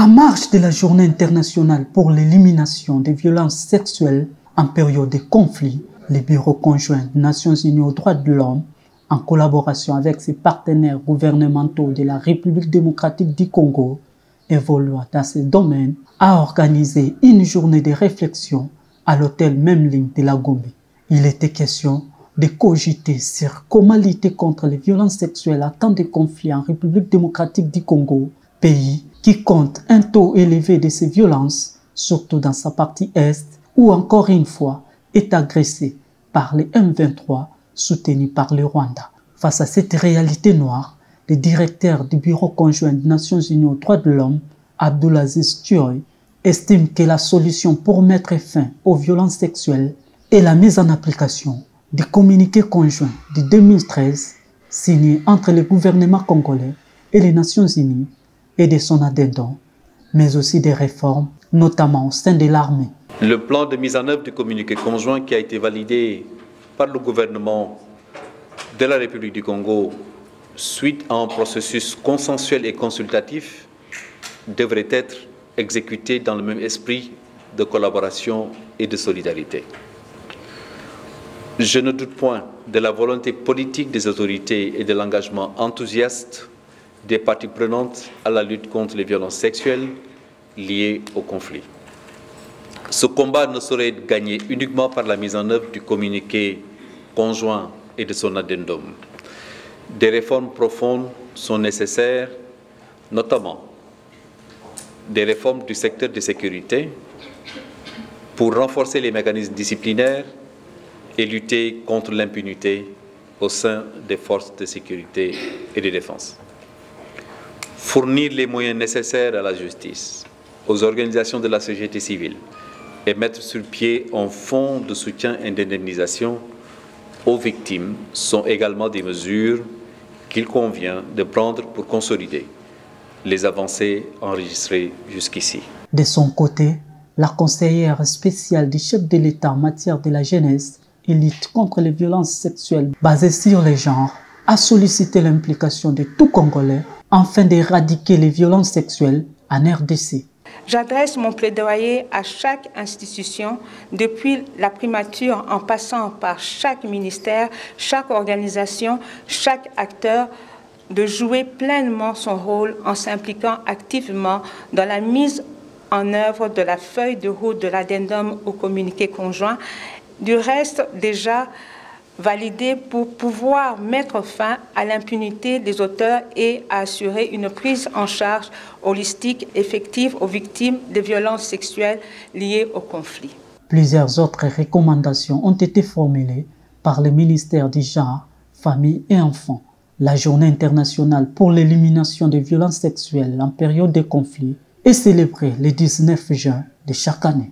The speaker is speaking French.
En marge de la Journée internationale pour l'élimination des violences sexuelles en période de conflit, le Bureau conjoint des Nations Unies aux droits de l'homme, en collaboration avec ses partenaires gouvernementaux de la République démocratique du Congo, évoluant dans ce domaine, a organisé une journée de réflexion à l'hôtel Memling de la Gombe. Il était question de cogiter sur comment lutter contre les violences sexuelles à temps de conflit en République démocratique du Congo, pays qui compte un taux élevé de ces violences, surtout dans sa partie est, où encore une fois est agressé par les M23 soutenus par le Rwanda. Face à cette réalité noire, le directeur du Bureau conjoint des Nations Unies aux droits de l'homme, Abdulaziz Thioye, estime que la solution pour mettre fin aux violences sexuelles est la mise en application du communiqué conjoint de 2013 signé entre le gouvernement congolais et les Nations Unies et de son addendum, mais aussi des réformes, notamment au sein de l'armée. Le plan de mise en œuvre du communiqué conjoint qui a été validé par le gouvernement de la République du Congo suite à un processus consensuel et consultatif devrait être exécuté dans le même esprit de collaboration et de solidarité. Je ne doute point de la volonté politique des autorités et de l'engagement enthousiaste des parties prenantes à la lutte contre les violences sexuelles liées au conflit. Ce combat ne saurait être gagné uniquement par la mise en œuvre du communiqué conjoint et de son addendum. Des réformes profondes sont nécessaires, notamment des réformes du secteur de sécurité pour renforcer les mécanismes disciplinaires et lutter contre l'impunité au sein des forces de sécurité et de défense. Fournir les moyens nécessaires à la justice, aux organisations de la société civile et mettre sur pied un fonds de soutien et d'indemnisation aux victimes sont également des mesures qu'il convient de prendre pour consolider les avancées enregistrées jusqu'ici. De son côté, la conseillère spéciale du chef de l'État en matière de la jeunesse et lutte contre les violences sexuelles basées sur les genres a sollicité l'implication de tout Congolais afin d'éradiquer les violences sexuelles en RDC. J'adresse mon plaidoyer à chaque institution, depuis la primature en passant par chaque ministère, chaque organisation, chaque acteur, de jouer pleinement son rôle en s'impliquant activement dans la mise en œuvre de la feuille de route de l'addendum au communiqué conjoint, du reste déjà validé pour pouvoir mettre fin à l'impunité des auteurs et à assurer une prise en charge holistique effective aux victimes de violences sexuelles liées au conflit. Plusieurs autres recommandations ont été formulées par le ministère du Genre, Famille et Enfants. La Journée internationale pour l'élimination des violences sexuelles en période de conflit est célébrée le 19 juin de chaque année.